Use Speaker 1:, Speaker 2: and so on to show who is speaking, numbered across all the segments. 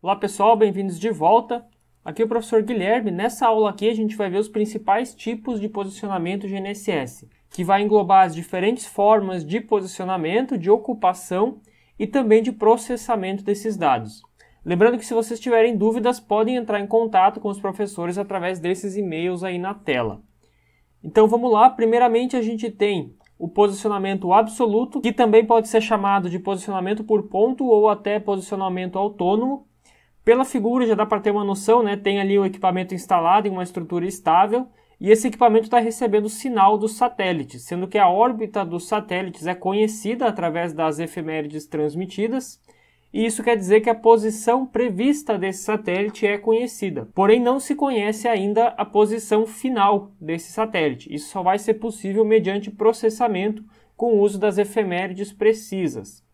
Speaker 1: Olá pessoal, bem-vindos de volta. Aqui é o professor Guilherme. Nessa aula aqui a gente vai ver os principais tipos de posicionamento GNSS, que vai englobar as diferentes formas de posicionamento, de ocupação e também de processamento desses dados. Lembrando que se vocês tiverem dúvidas, podem entrar em contato com os professores através desses e-mails aí na tela. Então vamos lá, primeiramente a gente tem o posicionamento absoluto, que também pode ser chamado de posicionamento por ponto ou até posicionamento autônomo. Pela figura já dá para ter uma noção, né? Tem ali o equipamento instalado em uma estrutura estável e esse equipamento está recebendo sinal dos satélites, sendo que a órbita dos satélites é conhecida através das efemérides transmitidas, e isso quer dizer que a posição prevista desse satélite é conhecida. Porém, não se conhece ainda a posição final desse satélite. Isso só vai ser possível mediante processamento com o uso das efemérides precisas.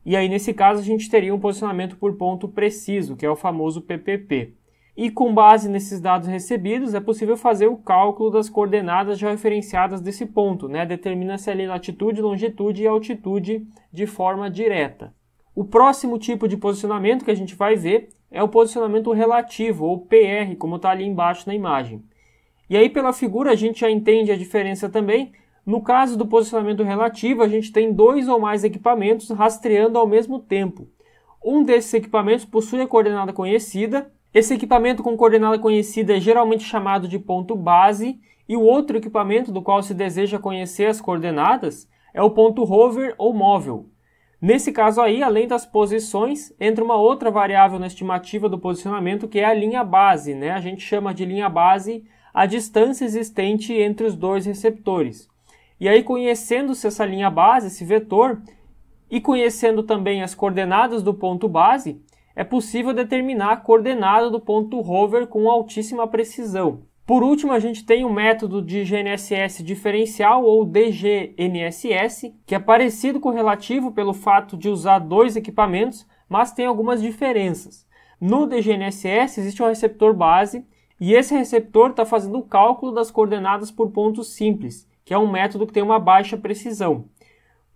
Speaker 1: E aí, nesse caso, a gente teria um posicionamento por ponto preciso, que é o famoso PPP. E com base nesses dados recebidos, é possível fazer o cálculo das coordenadas georreferenciadas desse ponto, né? Determina-se ali latitude, longitude e altitude de forma direta. O próximo tipo de posicionamento que a gente vai ver é o posicionamento relativo, ou PR, como está ali embaixo na imagem. E aí, pela figura, a gente já entende a diferença também. No caso do posicionamento relativo, a gente tem dois ou mais equipamentos rastreando ao mesmo tempo. Um desses equipamentos possui a coordenada conhecida. Esse equipamento com coordenada conhecida é geralmente chamado de ponto base, e o outro equipamento do qual se deseja conhecer as coordenadas é o ponto rover ou móvel. Nesse caso aí, além das posições, entra uma outra variável na estimativa do posicionamento, que é a linha base, né? A gente chama de linha base a distância existente entre os dois receptores. E aí, conhecendo-se essa linha base, esse vetor, e conhecendo também as coordenadas do ponto base, é possível determinar a coordenada do ponto rover com altíssima precisão. Por último, a gente tem o método de GNSS diferencial, ou DGNSS, que é parecido com o relativo pelo fato de usar dois equipamentos, mas tem algumas diferenças. No DGNSS existe um receptor base, e esse receptor está fazendo o cálculo das coordenadas por pontos simples, que é um método que tem uma baixa precisão.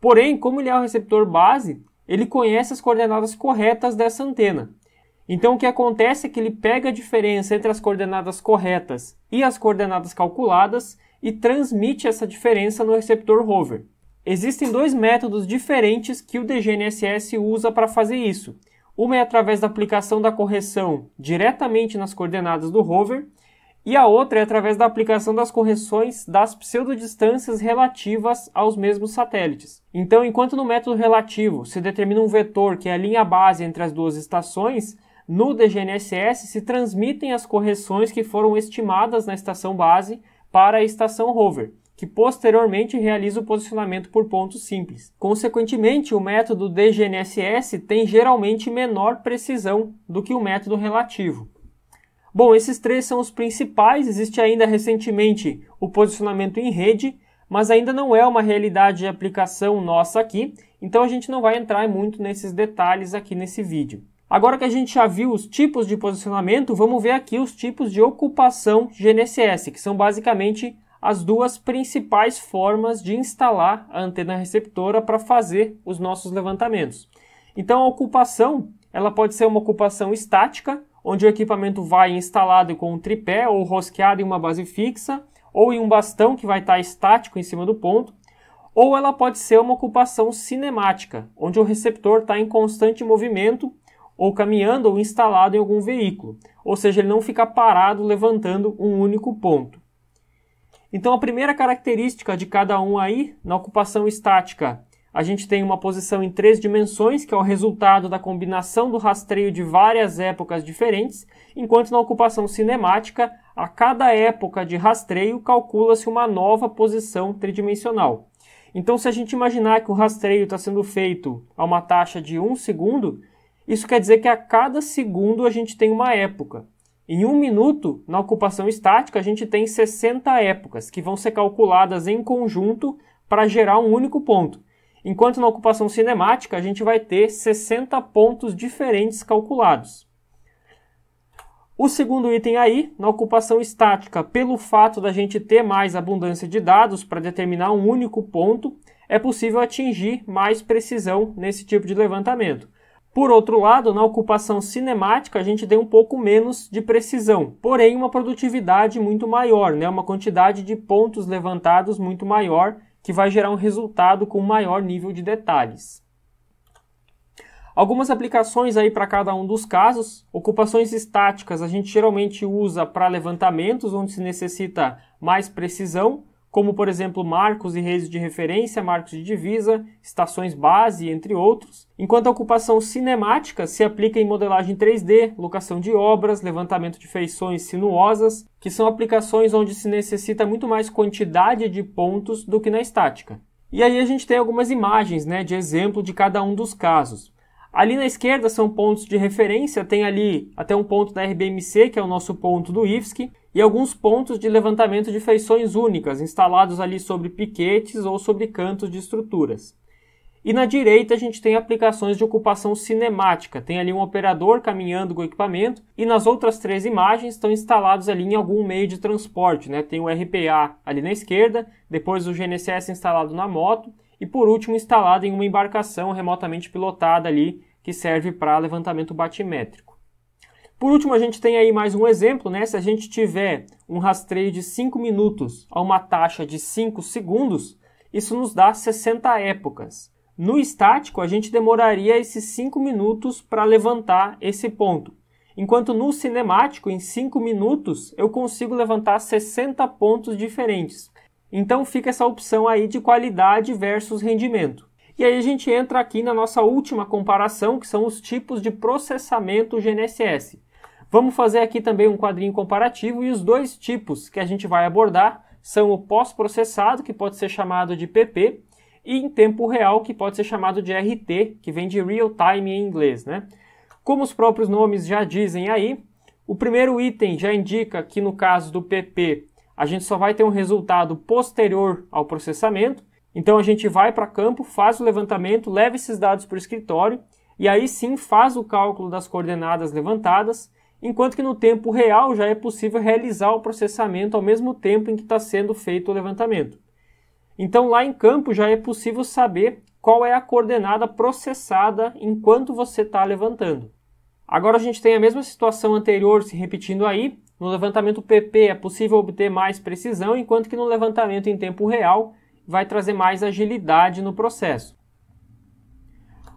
Speaker 1: Porém, como ele é o receptor base, ele conhece as coordenadas corretas dessa antena. Então o que acontece é que ele pega a diferença entre as coordenadas corretas e as coordenadas calculadas e transmite essa diferença no receptor rover. Existem dois métodos diferentes que o DGNSS usa para fazer isso. Uma é através da aplicação da correção diretamente nas coordenadas do rover, e a outra é através da aplicação das correções das pseudodistâncias relativas aos mesmos satélites. Então, enquanto no método relativo se determina um vetor que é a linha base entre as duas estações, no DGNSS se transmitem as correções que foram estimadas na estação base para a estação rover, que posteriormente realiza o posicionamento por pontos simples. Consequentemente, o método DGNSS tem geralmente menor precisão do que o método relativo. Bom, esses três são os principais. Existe ainda recentemente o posicionamento em rede, mas ainda não é uma realidade de aplicação nossa aqui, então a gente não vai entrar muito nesses detalhes aqui nesse vídeo. Agora que a gente já viu os tipos de posicionamento, vamos ver aqui os tipos de ocupação GNSS, que são basicamente as duas principais formas de instalar a antena receptora para fazer os nossos levantamentos. Então a ocupação, ela pode ser uma ocupação estática, onde o equipamento vai instalado com um tripé ou rosqueado em uma base fixa, ou em um bastão que vai estar estático em cima do ponto, ou ela pode ser uma ocupação cinemática, onde o receptor está em constante movimento, ou caminhando ou instalado em algum veículo, ou seja, ele não fica parado levantando um único ponto. Então a primeira característica de cada um aí, na ocupação estática, a gente tem uma posição em 3 dimensões, que é o resultado da combinação do rastreio de várias épocas diferentes, enquanto na ocupação cinemática, a cada época de rastreio calcula-se uma nova posição tridimensional. Então, se a gente imaginar que o rastreio está sendo feito a uma taxa de 1 segundo, isso quer dizer que a cada segundo a gente tem uma época. Em 1 minuto, na ocupação estática, a gente tem 60 épocas, que vão ser calculadas em conjunto para gerar um único ponto. Enquanto na ocupação cinemática a gente vai ter 60 pontos diferentes calculados. O segundo item aí, na ocupação estática, pelo fato da gente ter mais abundância de dados para determinar um único ponto, é possível atingir mais precisão nesse tipo de levantamento. Por outro lado, na ocupação cinemática, a gente tem um pouco menos de precisão, porém uma produtividade muito maior, né? Uma quantidade de pontos levantados muito maior, que vai gerar um resultado com maior nível de detalhes. Algumas aplicações aí para cada um dos casos. Ocupações estáticas a gente geralmente usa para levantamentos, onde se necessita mais precisão, como por exemplo marcos e redes de referência, marcos de divisa, estações base, entre outros. Enquanto a ocupação cinemática se aplica em modelagem 3D, locação de obras, levantamento de feições sinuosas, que são aplicações onde se necessita muito mais quantidade de pontos do que na estática. E aí a gente tem algumas imagens, né, de exemplo de cada um dos casos. Ali na esquerda são pontos de referência, tem ali até um ponto da RBMC, que é o nosso ponto do IFSC, e alguns pontos de levantamento de feições únicas, instalados ali sobre piquetes ou sobre cantos de estruturas. E na direita a gente tem aplicações de ocupação cinemática, tem ali um operador caminhando com o equipamento, e nas outras 3 imagens estão instalados ali em algum meio de transporte, né? Tem o RPA ali na esquerda, depois o GNSS instalado na moto, e por último instalado em uma embarcação remotamente pilotada ali, que serve para levantamento batimétrico. Por último, a gente tem aí mais um exemplo, né? Se a gente tiver um rastreio de 5 minutos a uma taxa de 5 segundos, isso nos dá 60 épocas. No estático, a gente demoraria esses 5 minutos para levantar esse ponto. Enquanto no cinemático, em 5 minutos, eu consigo levantar 60 pontos diferentes. Então fica essa opção aí de qualidade versus rendimento. E aí a gente entra aqui na nossa última comparação, que são os tipos de processamento GNSS. Vamos fazer aqui também um quadrinho comparativo e os 2 tipos que a gente vai abordar são o pós-processado, que pode ser chamado de PP, e em tempo real, que pode ser chamado de RT, que vem de Real Time em inglês, né? Como os próprios nomes já dizem aí, o primeiro item já indica que no caso do PP, a gente só vai ter um resultado posterior ao processamento. Então a gente vai para campo, faz o levantamento, leva esses dados para o escritório e aí sim faz o cálculo das coordenadas levantadas, enquanto que no tempo real já é possível realizar o processamento ao mesmo tempo em que está sendo feito o levantamento. Então lá em campo já é possível saber qual é a coordenada processada enquanto você está levantando. Agora a gente tem a mesma situação anterior se repetindo aí. No levantamento PP é possível obter mais precisão, enquanto que no levantamento em tempo real vai trazer mais agilidade no processo.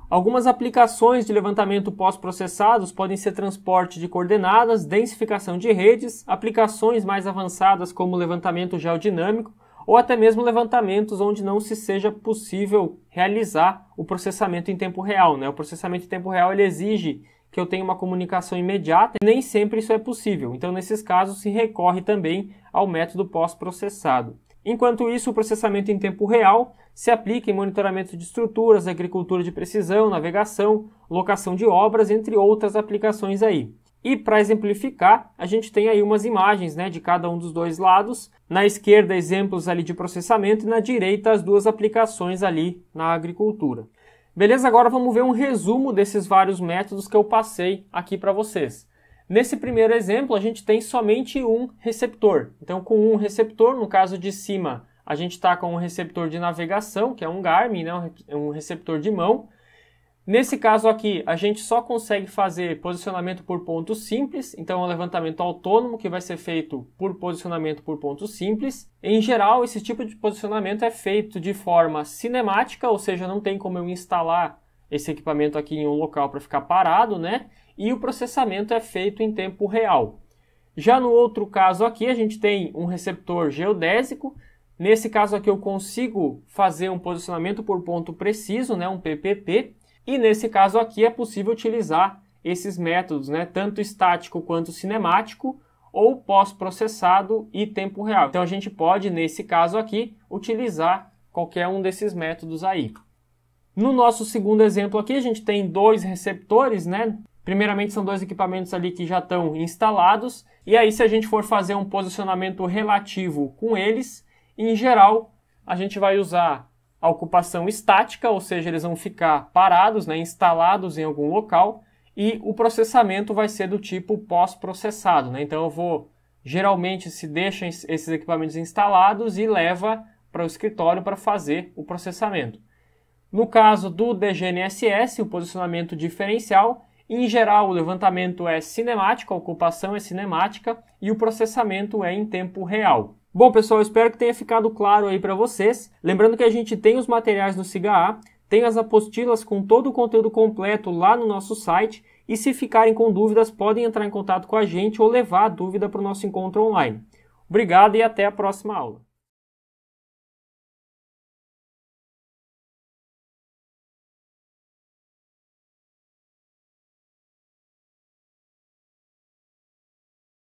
Speaker 1: Algumas aplicações de levantamento pós-processados podem ser transporte de coordenadas, densificação de redes, aplicações mais avançadas como levantamento geodinâmico ou até mesmo levantamentos onde não se seja possível realizar o processamento em tempo real, né? O processamento em tempo real ele exige que eu tenha uma comunicação imediata e nem sempre isso é possível. Então, nesses casos, se recorre também ao método pós-processado. Enquanto isso, o processamento em tempo real se aplica em monitoramento de estruturas, agricultura de precisão, navegação, locação de obras, entre outras aplicações aí. E para exemplificar, a gente tem aí umas imagens, né, de cada um dos 2 lados. Na esquerda, exemplos ali de processamento e na direita, as 2 aplicações ali na agricultura. Beleza? Agora vamos ver um resumo desses vários métodos que eu passei aqui para vocês. Nesse primeiro exemplo, a gente tem somente um receptor. Então, com um receptor, no caso de cima, a gente está com um receptor de navegação, que é um Garmin, né? Um receptor de mão. Nesse caso aqui, a gente só consegue fazer posicionamento por ponto simples, então é um levantamento autônomo que vai ser feito por posicionamento por ponto simples. Em geral, esse tipo de posicionamento é feito de forma cinemática, ou seja, não tem como eu instalar esse equipamento aqui em um local para ficar parado, né? E o processamento é feito em tempo real. Já no outro caso aqui, a gente tem um receptor geodésico. Nesse caso aqui eu consigo fazer um posicionamento por ponto preciso, né? Um PPP. E nesse caso aqui é possível utilizar esses métodos, né, tanto estático quanto cinemático, ou pós-processado e tempo real. Então a gente pode, nesse caso aqui, utilizar qualquer um desses métodos aí. No nosso segundo exemplo aqui, a gente tem 2 receptores, né? Primeiramente são 2 equipamentos ali que já estão instalados, e aí se a gente for fazer um posicionamento relativo com eles, em geral, a gente vai usar a ocupação estática, ou seja, eles vão ficar parados, né, instalados em algum local, e o processamento vai ser do tipo pós-processado, né? Então eu vou, geralmente se deixa esses equipamentos instalados e leva para o escritório para fazer o processamento. No caso do DGNSS, o posicionamento diferencial, em geral o levantamento é cinemático, a ocupação é cinemática e o processamento é em tempo real. Bom, pessoal, espero que tenha ficado claro aí para vocês. Lembrando que a gente tem os materiais do SIGA-A, tem as apostilas com todo o conteúdo completo lá no nosso site e se ficarem com dúvidas podem entrar em contato com a gente ou levar a dúvida para o nosso encontro online. Obrigado e até a próxima aula.